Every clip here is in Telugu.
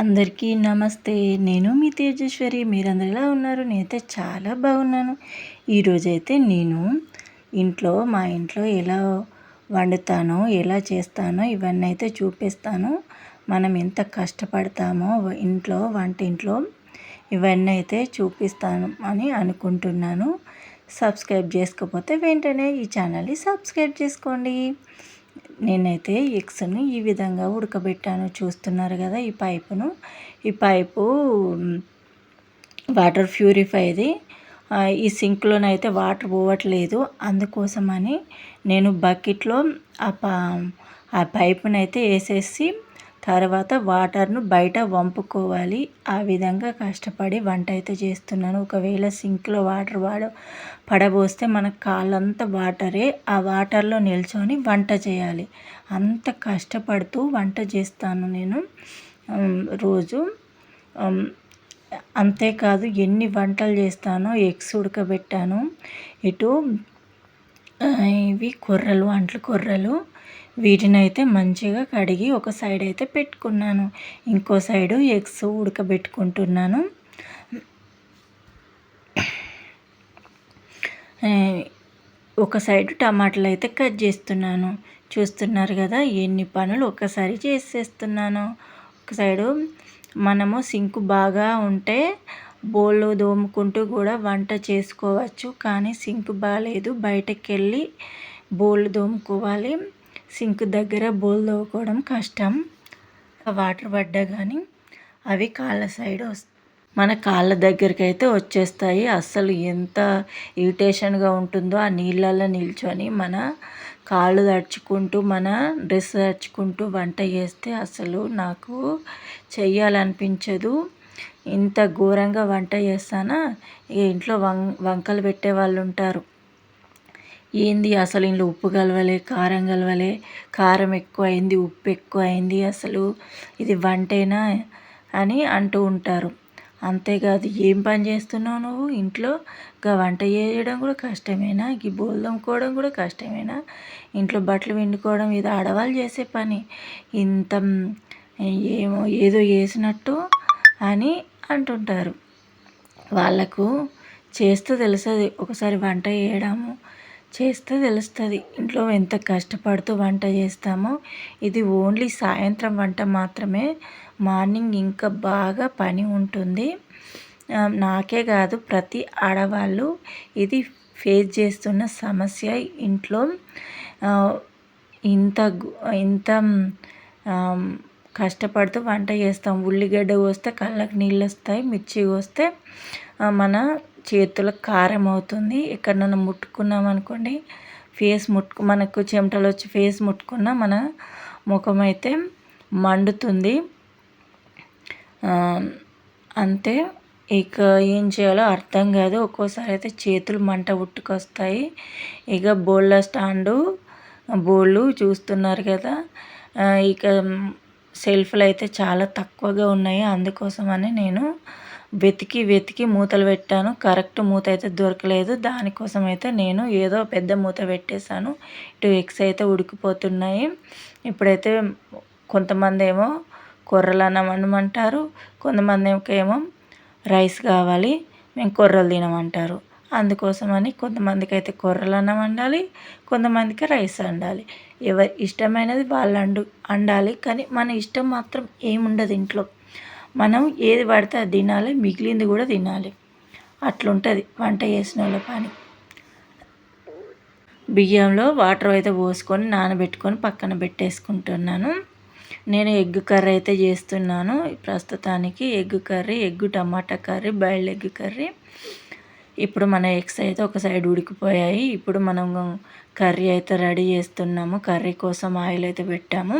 అందరికీ నమస్తే. నేను మీ తేజేశ్వరి. మీరందరూ ఎలా ఉన్నారు? నేనైతే చాలా బాగున్నాను. ఈరోజైతే నేను మా ఇంట్లో ఎలా వండుతానో, ఎలా చేస్తానో ఇవన్నీ అయితే చూపిస్తాను. మనం ఎంత కష్టపడతామో వంటింట్లో ఇవన్నీ అయితే చూపిస్తాను అని అనుకుంటున్నాను. సబ్స్క్రైబ్ చేసుకోకపోతే వెంటనే ఈ ఛానల్ని సబ్స్క్రైబ్ చేసుకోండి. నేనైతే ఎగ్స్ని ఈ విధంగా ఉడకబెట్టాను. చూస్తున్నారు కదా ఈ పైపు వాటర్ ప్యూరిఫైది. ఈ సింక్లోనైతే వాటర్ పోవట్లేదు. అందుకోసమని నేను బకెట్లో ఆ పైపునైతే వేసేసి తర్వాత వాటర్ను బయట వంపుకోవాలి. ఆ విధంగా కష్టపడి వంట అయితే చేస్తున్నాను. ఒకవేళ సింక్లో వాటర్ పడబోస్తే మనకు కాళ్ళంతా వాటరే. ఆ వాటర్లో నిల్చొని వంట చేయాలి. అంత కష్టపడుతూ వంట చేస్తాను నేను రోజు. అంతేకాదు ఎన్ని వంటలు చేస్తానో. ఎగ్స్ ఉడకబెట్టాను. ఇటు ఇవి అంట్ల కొర్రలు వీటినైతే మంచిగా కడిగి ఒక సైడ్ అయితే పెట్టుకున్నాను. ఇంకో సైడు ఎగ్స్ ఉడకబెట్టుకుంటున్నాను. ఒక సైడు టమాటాలు అయితే కట్ చేస్తున్నాను. చూస్తున్నారు కదా ఎన్ని పనులు ఒక్కసారి చేసేస్తున్నాను. ఒక సైడు మనము సింక్ బాగా ఉంటే బోళ్ళు దోముకుంటూ కూడా వంట చేసుకోవచ్చు. కానీ సింక్ బాగాలేదు, బయటకు వెళ్ళి బోళ్ళు దోముకోవాలి. సింక్ దగ్గర బోళ్ళు దోముకోవడం కష్టం. వాటర్ పడ్డా కానీ అవి మన కాళ్ళ దగ్గరికి అయితే వచ్చేస్తాయి. అస్సలు ఎంత ఇరిటేషన్గా ఉంటుందో ఆ నీళ్ళల్లో నిల్చొని మన కాళ్ళు తడుచుకుంటూ మన డ్రెస్ తడుచుకుంటూ వంట చేస్తే అసలు నాకు చెయ్యాలనిపించదు. ఇంత ఘోరంగా వంట చేస్తానా. ఇంట్లో వంకలు పెట్టే వాళ్ళు ఉంటారు. ఏంది అసలు ఇంట్లో ఉప్పు కలవలే, కారం కలవలే, కారం ఎక్కువ అయింది, ఉప్పు ఎక్కువ అయింది, అసలు ఇది వంటేనా అని అంటూ ఉంటారు. అంతేకాదు ఏం పని చేస్తున్నావు నువ్వు ఇంట్లో? వంట చేయడం కూడా కష్టమేనా? బోళ్ళు తోముకోవడం కూడా కష్టమేనా? ఇంట్లో బట్టలు పిండుకోవడం ఇది ఆడవాళ్ళు చేసే పని. ఇంత ఏదో చేసినట్టు అని అంటుంటారు. వాళ్ళకు చేస్తే తెలుస్తుంది. ఒకసారి వంట చేయడము చేస్తే తెలుస్తుంది ఇంట్లో ఎంత కష్టపడుతూ వంట చేస్తామో. ఇది ఓన్లీ సాయంత్రం వంట మాత్రమే. మార్నింగ్ ఇంకా బాగా పని ఉంటుంది. నాకే కాదు ప్రతి ఆడవాళ్ళు ఇది ఫేస్ చేస్తున్న సమస్య. ఇంట్లో ఇంత ఇంత కష్టపడుతూ వంట చేస్తాం. ఉల్లిగడ్డ కోస్తే కళ్ళకు నీళ్ళు వస్తాయి, మిర్చి కోస్తే మన చేతులకు కారం అవుతుంది. ఎక్కడన్నా ముట్టుకున్నామనుకోండి మనకు చెమటలు వచ్చి ఫేస్ ముట్టుకున్న మన ముఖం అయితే మండుతుంది. అంతే. ఇక ఏం చేయాలో అర్థం కాదు. ఒక్కోసారి అయితే చేతులు మంట పుట్టుకొస్తాయి. ఇక బోళ్ళు చూస్తున్నారు కదా. ఇక సెల్ఫ్లు అయితే చాలా తక్కువగా ఉన్నాయి. అందుకోసమని నేను వెతికి మూతలు పెట్టాను. కరెక్ట్ మూత అయితే దొరకలేదు. దానికోసం అయితే నేను ఏదో పెద్ద మూత పెట్టేశాను. ఇటు ఎగ్స్ అయితే ఉడికిపోతున్నాయి. ఇప్పుడైతే కొంతమంది ఏమో కొర్రలు అన్నం వండమంటారు, కొంతమంది ఏమో రైస్ కావాలి, మేము కొర్రలు తినమంటారు. అందుకోసమని కొంతమందికి అయితే కొర్రలు అన్నం వండాలి, కొంతమందికి రైస్ వండాలి. ఎవరి ఇష్టమైనది వాళ్ళు వండాలి. కానీ మన ఇష్టం మాత్రం ఏముండదు ఇంట్లో. మనం ఏది పడితే అది తినాలి, మిగిలింది కూడా తినాలి. అట్లుంటుంది వంట చేసిన వాళ్ళ పని. బియ్యంలో వాటర్ అయితే పోసుకొని నానబెట్టుకొని పక్కన పెట్టేసుకుంటున్నాను. నేను ఎగ్ కర్రీ అయితే చేస్తున్నాను ప్రస్తుతానికి. ఎగ్ టమాటా కర్రీ, బాయిల్డ్ ఎగ్ కర్రీ. ఇప్పుడు మన ఎగ్స్ అయితే ఒక సైడ్ ఉడికిపోయాయి. ఇప్పుడు మనం కర్రీ అయితే రెడీ చేస్తున్నాము. కర్రీ కోసం ఆయిల్ అయితే పెట్టాము.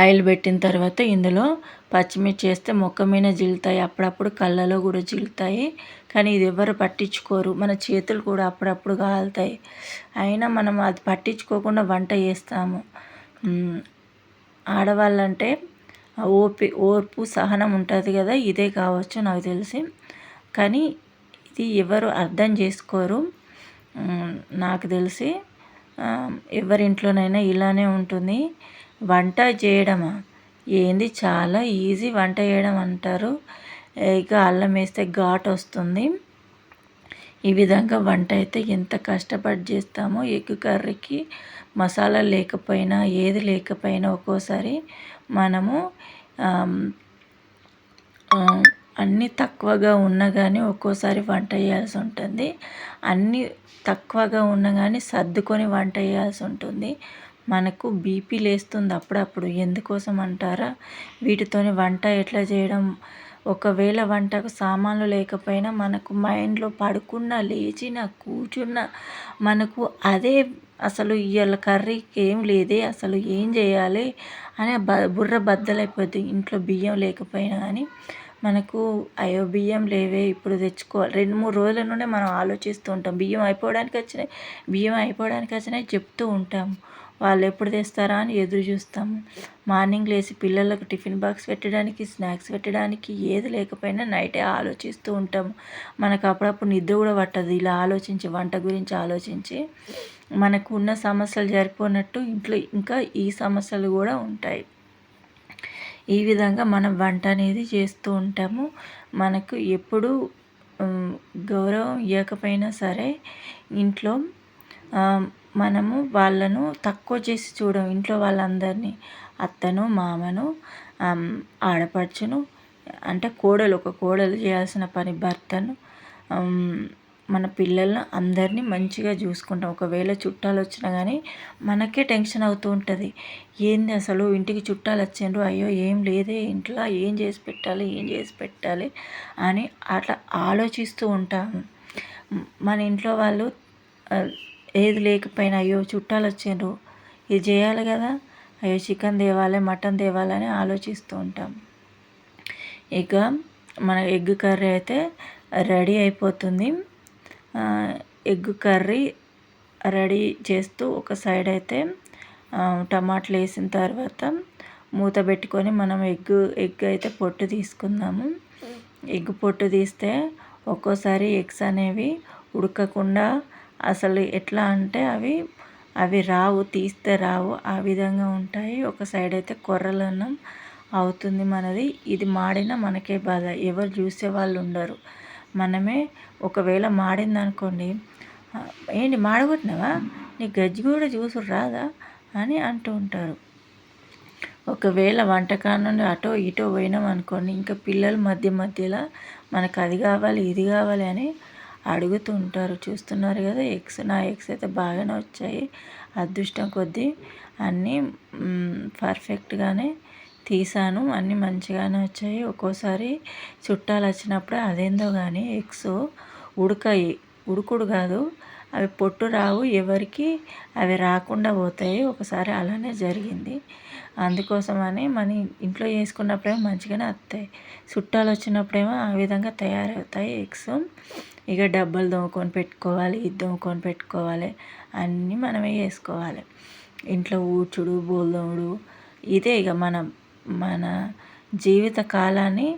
ఆయిల్ పెట్టిన తర్వాత ఇందులో పచ్చిమిర్చి వేస్తే మొక్క మీద జిలుతాయి, అప్పుడప్పుడు కళ్ళలో కూడా జిలుతాయి. కానీ ఇది ఎవరు పట్టించుకోరు. మన చేతులు కూడా అప్పుడప్పుడు కాలుతాయి. అయినా మనం అది పట్టించుకోకుండా వంట చేస్తాము. ఆడవాళ్ళంటే ఓర్పు సహనం ఉంటుంది కదా, ఇదే కావచ్చు నాకు తెలిసి. కానీ ఇది ఎవరు అర్థం చేసుకోరు నాకు తెలిసి. ఎవరింట్లోనైనా ఇలానే ఉంటుంది. వంట చేయడమా ఏంది చాలా ఈజీ వంట చేయడం అంటారు. ఇక అల్లం వేస్తే ఘాటు వస్తుంది. ఈ విధంగా వంట అయితే ఎంత కష్టపడి చేస్తామో ఎగ్ కర్రీకి మసాలా లేకపోయినా ఏది లేకపోయినా ఒక్కోసారి మనము అన్నీ తక్కువగా ఉన్నా కానీ ఒక్కోసారి వంట చేయాల్సి ఉంటుంది. అన్నీ తక్కువగా ఉన్నా కానీ సర్దుకొని వంట చేయాల్సి ఉంటుంది. మనకు బీపీ లేస్తుంది అప్పుడప్పుడు. ఎందుకోసం అంటారా? వీటితోని వంట ఎట్లా చేయడం, ఒకవేళ వంటకు సామాన్లు లేకపోయినా మనకు మైండ్లో పడుకున్న లేచిన కూర్చున్న మనకు అదే అసలు ఇవాళ కర్రీకి ఏం లేదే, అసలు ఏం చేయాలి అని బుర్ర బద్దలైపోద్ది. ఇంట్లో బియ్యం లేకపోయినా కానీ మనకు అయ్యో బియ్యం లేవే ఇప్పుడు తెచ్చుకోవాలి. 2-3 రోజుల నుండే మనం ఆలోచిస్తూ ఉంటాం. బియ్యం అయిపోవడానికి వచ్చినాయి చెప్తూ ఉంటాము. వాళ్ళు ఎప్పుడు తెస్తారా అని ఎదురు చూస్తాము. మార్నింగ్ లేచి పిల్లలకు టిఫిన్ బాక్స్ పెట్టడానికి, స్నాక్స్ పెట్టడానికి ఏది లేకపోయినా నైటే ఆలోచిస్తూ ఉంటాము. మనకు అప్పుడప్పుడు నిద్ర కూడా పట్టదు. ఇలా ఆలోచించి వంట గురించి ఆలోచించి మనకు ఉన్న సమస్యలు సరిపోనట్టు ఇంట్లో ఇంకా ఈ సమస్యలు కూడా ఉంటాయి. ఈ విధంగా మనం వంట అనేది చేస్తూ ఉంటాము. మనకు ఎప్పుడు గౌరవం ఇవ్వకపోయినా సరే ఇంట్లో మనము వాళ్ళను తక్కువ చేసి చూడం. ఇంట్లో వాళ్ళందరినీ అత్తను, మామను, ఆడపడుచును, అంటే ఒక కోడలు చేయాల్సిన పని భర్తను, మన పిల్లలను అందరినీ మంచిగా చూసుకుంటాం. ఒకవేళ చుట్టాలు వచ్చినా కానీ మనకే టెన్షన్ అవుతూ ఉంటుంది. ఏంది అసలు ఇంటికి చుట్టాలు వచ్చిండ్రు, అయ్యో ఏం లేదే ఇంట్లో, ఏం చేసి పెట్టాలి అని అట్లా ఆలోచిస్తూ ఉంటాము. మన ఇంట్లో వాళ్ళు ఏది లేకపోయినా అయ్యో చుట్టాలు వచ్చిండ్రు ఇది చేయాలి కదా, అయ్యో చికెన్ తేవాలి, మటన్ తేవాలి అని ఆలోచిస్తూ ఉంటాం. ఇక మన ఎగ్ కర్రీ అయితే రెడీ అయిపోతుంది. ఎగ్ కర్రీ రెడీ చేస్తూ ఒక సైడ్ అయితే టమాటాలు వేసిన తర్వాత మూత పెట్టుకొని మనం ఎగ్ అయితే పొట్టు తీసుకుందాము. ఎగ్ పొట్టు తీస్తే ఒక్కోసారి ఎగ్స్ అనేవి ఉడకకుండా అసలు ఎట్లా అంటే అవి రావు, తీస్తే రావు, ఆ విధంగా ఉంటాయి. ఒక సైడ్ అయితే కొర్రలన్నం అవుతుంది మనది. ఇది మాడినా మనకే బాధ, ఎవరు చూసే వాళ్ళు ఉండరు. మనమే ఒకవేళ మాడింది అనుకోండి, ఏంటి మాడగొట్టినావా, నీ గజ్జి కూడా చూసుడు రాదా అని అంటూ ఉంటారు. ఒకవేళ వంటకాల నుండి అటో ఇటో పోయినాం అనుకోండి, ఇంకా పిల్లలు మధ్యలో మనకు అది కావాలి ఇది కావాలి అని అడుగుతూ ఉంటారు. చూస్తున్నారు కదా నా ఎగ్స్ అయితే బాగానే వచ్చాయి. అదృష్టం కొద్దీ అన్నీ పర్ఫెక్ట్గానే తీసాను, అన్నీ మంచిగానే వచ్చాయి. ఒక్కోసారి చుట్టాలు వచ్చినప్పుడు అదేందో కానీ ఎగ్స్ ఉడుకుడు కాదు, అవి పొట్టు రావు, ఎవరికి అవి రాకుండా పోతాయి. ఒకసారి అలానే జరిగింది. అందుకోసమని మన ఇంట్లో చేసుకున్నప్పుడేమో మంచిగానే వస్తాయి, చుట్టాలు వచ్చినప్పుడేమో ఆ విధంగా తయారవుతాయి ఎగ్స్. ఇక డబ్బాలు తోముకొని పెట్టుకోవాలి, ఇది తోముకొని పెట్టుకోవాలి, అన్నీ మనమే చేసుకోవాలి. ఇంట్లో ఊడ్చుడు, బోలుతోముడు ఇదే ఇక మన జీవిత కాలాన్ని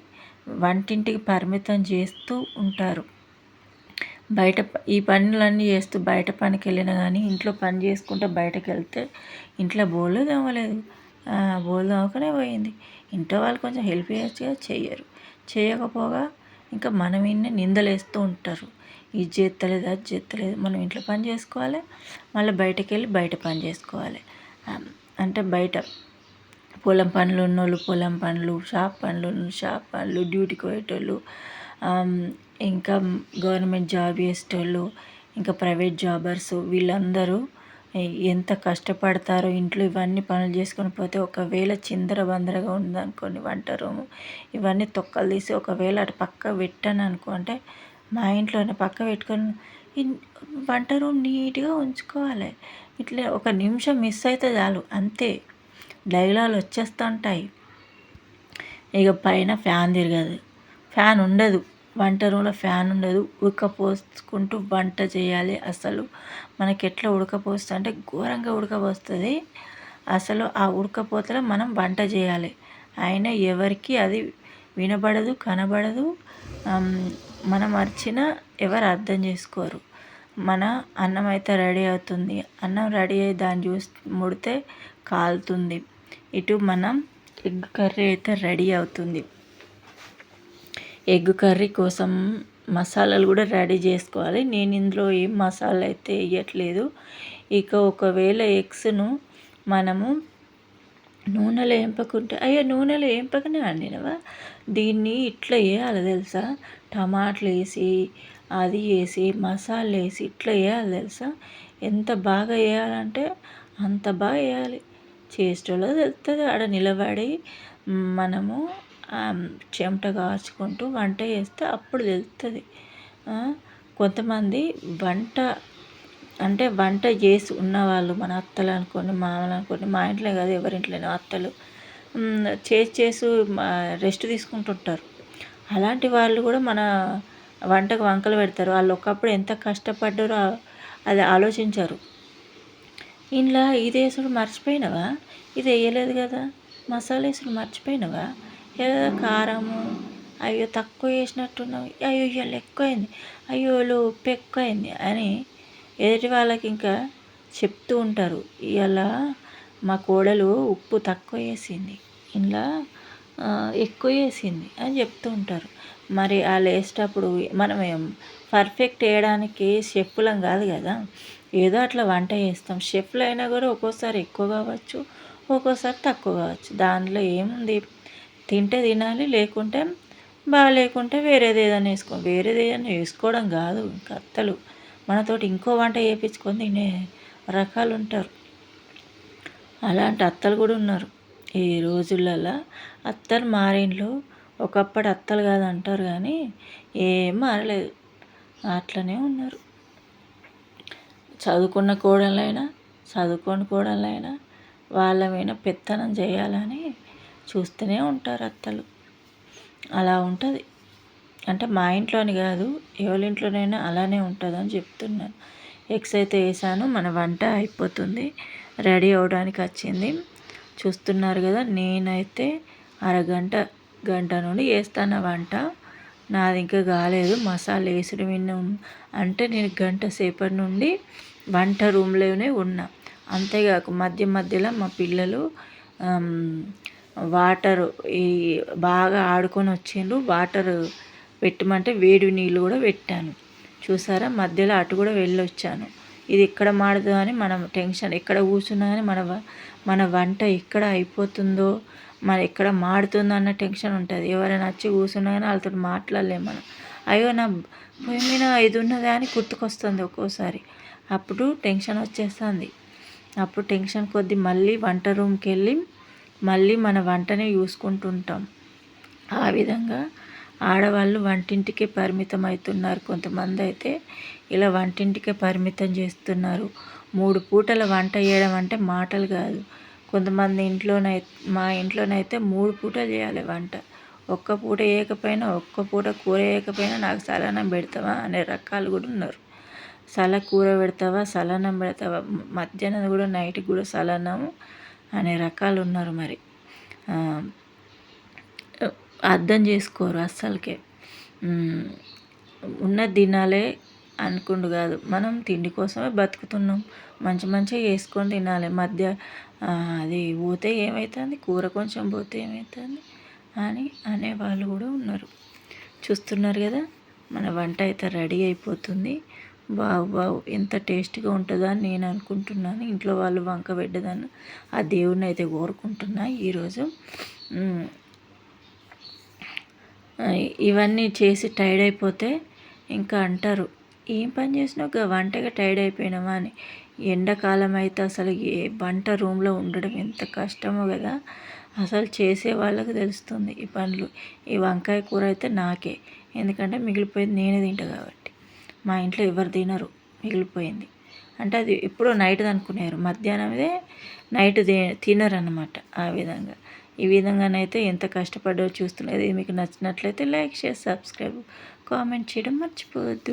వంటింటికి పరిమితం చేస్తూ ఉంటారు. బయట ఈ పనులన్నీ చేస్తూ బయట పనికి వెళ్ళినా కానీ ఇంట్లో పని చేసుకుంటూ బయటకు వెళ్తే ఇంట్లో బోళ్ళు తోమలేదు, బోళ్ళు తోమకనే పోయింది. ఇంట్లో వాళ్ళు కొంచెం హెల్ప్ చేయొచ్చుగా, చేయకపోగా ఇంకా మన మీదనే నిందలేస్తూ ఉంటారు. ఇది చేస్తలేదు, అది చేస్తలేదు. మనం ఇంట్లో పని చేసుకోవాలి, మళ్ళీ బయటకు వెళ్ళి బయట పని చేసుకోవాలి. అంటే బయట పొలం పనులు ఉన్నోళ్ళు పొలం పనులు, షాప్ పనులు, డ్యూటీకి పోయేటోళ్ళు, ఇంకా గవర్నమెంట్ జాబ్ చేసేటోళ్ళు, ఇంకా ప్రైవేట్ జాబర్స్, వీళ్ళందరూ ఎంత కష్టపడతారో ఇంట్లో ఇవన్నీ పనులు చేసుకొని పోతే. ఒకవేళ చిందరబందరగా ఉందనుకోండి వంట రూము, ఇవన్నీ తొక్కలు తీసి ఒకవేళ అటు పక్క పెట్టాను అనుకో, అంటే మా ఇంట్లోనే పక్క పెట్టుకొని వంట రూమ్ నీట్గా ఉంచుకోవాలి. ఇట్లా ఒక నిమిషం మిస్ అయితే చాలు, అంతే డైలాగులు వచ్చేస్తుంటాయి. ఇక పైన ఫ్యాన్ తిరగదు, ఫ్యాన్ ఉండదు, వంట రూమ్లో ఫ్యాన్ ఉండదు, ఉడకపోసుకుంటూ వంట చేయాలి. అసలు మనకి ఎట్లా ఉడకపోస్తుంది అంటే ఘోరంగా ఉడకపోస్తుంది. అసలు ఆ ఉడకపోతలో మనం వంట చేయాలి, అయినా ఎవరికి అది వినబడదు, కనబడదు. మనం అరిచినా ఎవరు అర్థం చేసుకోరు. మన అన్నం అయితే రెడీ అవుతుంది, అన్నం రెడీ అయ్యి దాన్ని ముడితే కాలుతుంది. ఇటు మనం ఎగ్ కర్రీ అయితే రెడీ అవుతుంది. ఎగ్ కర్రీ కోసం మసాలాలు కూడా రెడీ చేసుకోవాలి. నేను ఇందులో ఏం మసాలా అయితే వేయట్లేదు. ఇక ఒకవేళ ఎగ్స్ను మనము నూనెలో ఏంపకుంటే నూనెలో ఏంపకనే వండినవా? దీన్ని ఇట్లా వేయాలి తెలుసా? టమాటాలు వేసి అది వేసి మసాలా వేసి ఇట్లా వేయాలి తెలుసా? ఎంత బాగా వేయాలంటే అంత బాగా వేయాలి. చేసేటోళ్ళో తెలుస్తుంది. ఆడ నిలబడి మనము చెమట కాచుకుంటూ వంట చేస్తే అప్పుడు తెలుస్తుంది. కొంతమంది వంట చేసి ఉన్నవాళ్ళు మన అత్తలు అనుకోండి, మామలు అనుకోండి, మా ఇంట్లో కాదు ఎవరింట్లోనో అత్తలు చేసి రెస్ట్ తీసుకుంటుంటారు. అలాంటి వాళ్ళు కూడా మన వంటకు వంకలు పెడతారు. వాళ్ళు ఒకప్పుడు ఎంత కష్టపడ్డారో అది ఆలోచించారు. ఇంట్లో ఇది వేసుడు మర్చిపోయినావా? ఇది వేయలేదు కదా, మసాలా వేసుడు మర్చిపోయినావా? ఏదో కారము అయ్యో తక్కువ వేసినట్టున్నావు, అయ్యో ఇవాళ ఎక్కువైంది, అయ్యో ఉప్పు ఎక్కువైంది అని ఎదుటి వాళ్ళకి ఇంకా చెప్తూ ఉంటారు. ఇలా మా కోడలు ఉప్పు తక్కువ వేసింది, ఇలా ఎక్కువ వేసింది అని చెప్తూ ఉంటారు. మరి వాళ్ళు వేసేటప్పుడు మనం పర్ఫెక్ట్ వేయడానికి షెఫ్లం కాదు కదా, ఏదో అట్లా వంట చేస్తాం. షెఫ్లు అయినా కూడా ఒక్కోసారి ఎక్కువ కావచ్చు, ఒక్కోసారి తక్కువ కావచ్చు. దానిలో ఏముంది, తింటే తినాలి, లేకుంటే బాగాలేకుంటే వేరేది ఏదైనా వేరేది ఏదైనా వేసుకోవడం కాదు. ఇంకా అత్తలు మనతోటి ఇంకో వంట చేయించుకొని తినే రకాలు ఉంటారు. అలాంటి అత్తలు కూడా ఉన్నారు ఈ రోజులలో. అత్తలు మారిండ్లు, ఒకప్పుడు అత్తలు కాదు అంటారు కానీ ఏం మారలేదు, అట్లనే ఉన్నారు. చదువుకున్న కోడళ్ళైనా చదువుకోని కోడళ్ళైనా వాళ్ళ మీద పెత్తనం చేయాలని చూస్తూనే ఉంటారు అత్తలు. అలా ఉంటుంది. అంటే మా ఇంట్లోని కాదు, ఎవరి ఇంట్లోనైనా అలానే ఉంటుందని చెప్తున్నాను. ఎగ్స్ అయితే వేసాను, మన వంట అయిపోతుంది, రెడీ అవ్వడానికి వచ్చింది. చూస్తున్నారు కదా, నేనైతే గంట నుండి వేస్తాను వంట. నాది ఇంకా కాలేదు, మసాలా వేసుడు అంటే నేను గంట సేపటి నుండి వంట రూమ్లోనే ఉన్నా. అంతేకాక మధ్య మధ్యలో మా పిల్లలు వాటరు బాగా ఆడుకొని వచ్చిండ్రు. వాటర్ పెట్టమంటే వేడి నీళ్ళు కూడా పెట్టాను. చూసారా, మధ్యలో అటు కూడా వెళ్ళొచ్చాను. ఇది ఎక్కడ మాడుతుందని మనం టెన్షన్, ఎక్కడ కూర్చున్నా కానీ మన వంట ఎక్కడ అయిపోతుందో, మన ఎక్కడ మాడుతుందో అన్న టెన్షన్ ఉంటుంది. ఎవరైనా వచ్చి కూర్చున్నా కానీ వాళ్ళతో మాట్లాడలేము మనం. అయ్యో నా పొయ్యి మీద ఇది ఉన్నదా అని గుర్తుకొస్తుంది ఒక్కోసారి. అప్పుడు టెన్షన్ వచ్చేస్తుంది. అప్పుడు టెన్షన్ కొద్దీ మళ్ళీ వంట రూమ్కి వెళ్ళి మళ్ళీ మన వంటనే చూసుకుంటుంటాం. ఆ విధంగా ఆడవాళ్ళు వంటింటికే పరిమితం అవుతున్నారు. కొంతమంది అయితే ఇలా వంటింటికే పరిమితం చేస్తున్నారు. 3 పూటల వంట చేయడం అంటే మాటలు కాదు. కొంతమంది మా ఇంట్లోనైతే 3 పూటలు చేయాలి వంట. ఒక్క పూట వేయకపోయినా, ఒక్క పూట కూర వేయకపోయినా నాకు సలన్నం పెడతావా అనే రకాలు కూడా ఉన్నారు. కూర పెడతావా, సలన్నం పెడతావా, మధ్యాహ్నం కూడా నైట్కి కూడా సలన్నము అనే రకాలు ఉన్నారు. మరి అర్థం చేసుకోరు అస్సలకే. ఉన్న తినాలే అనుకుండు కాదు, మనం తిండి కోసమే బతుకుతున్నాం, మంచిగా చేసుకొని తినాలి. అది పోతే ఏమవుతుంది, కూర కొంచెం పోతే ఏమవుతుంది అని అనేవాళ్ళు కూడా ఉన్నారు. చూస్తున్నారు కదా, మన వంట అయితే రెడీ అయిపోతుంది. వావ్ ఎంత టేస్ట్గా ఉంటుందో అని నేను అనుకుంటున్నాను. ఇంట్లో వాళ్ళు వంక పెట్టదని ఆ దేవుడిని అయితే కోరుకుంటున్నా ఈరోజు. ఇవన్నీ చేసి టైర్డ్ అయిపోతే ఇంకా అంటారు, ఏం పని చేసినావు వంటగా టైర్డ్ అయిపోయినావా అని. ఎండాకాలం అయితే అసలు వంట రూమ్లో ఉండడం ఎంత కష్టమో కదా, అసలు చేసే వాళ్ళకి తెలుస్తుంది ఈ పనులు. ఈ వంకాయ కూర అయితే నాకే, ఎందుకంటే మిగిలిపోయింది నేనే తింటా కాబట్టి. మా ఇంట్లో ఎవరు తినరు మిగిలిపోయింది. అంటే అది ఎప్పుడో నైట్ అనుకునేరు, మధ్యాహ్నమే నైట్ తినరు అన్నమాట. ఆ విధంగా ఈ విధంగానైతే ఎంత కష్టపడ్డో చూస్తున్నది. మీకు నచ్చినట్లయితే లైక్, షేర్, సబ్స్క్రైబ్, కామెంట్ చేయడం మర్చిపోవద్దు.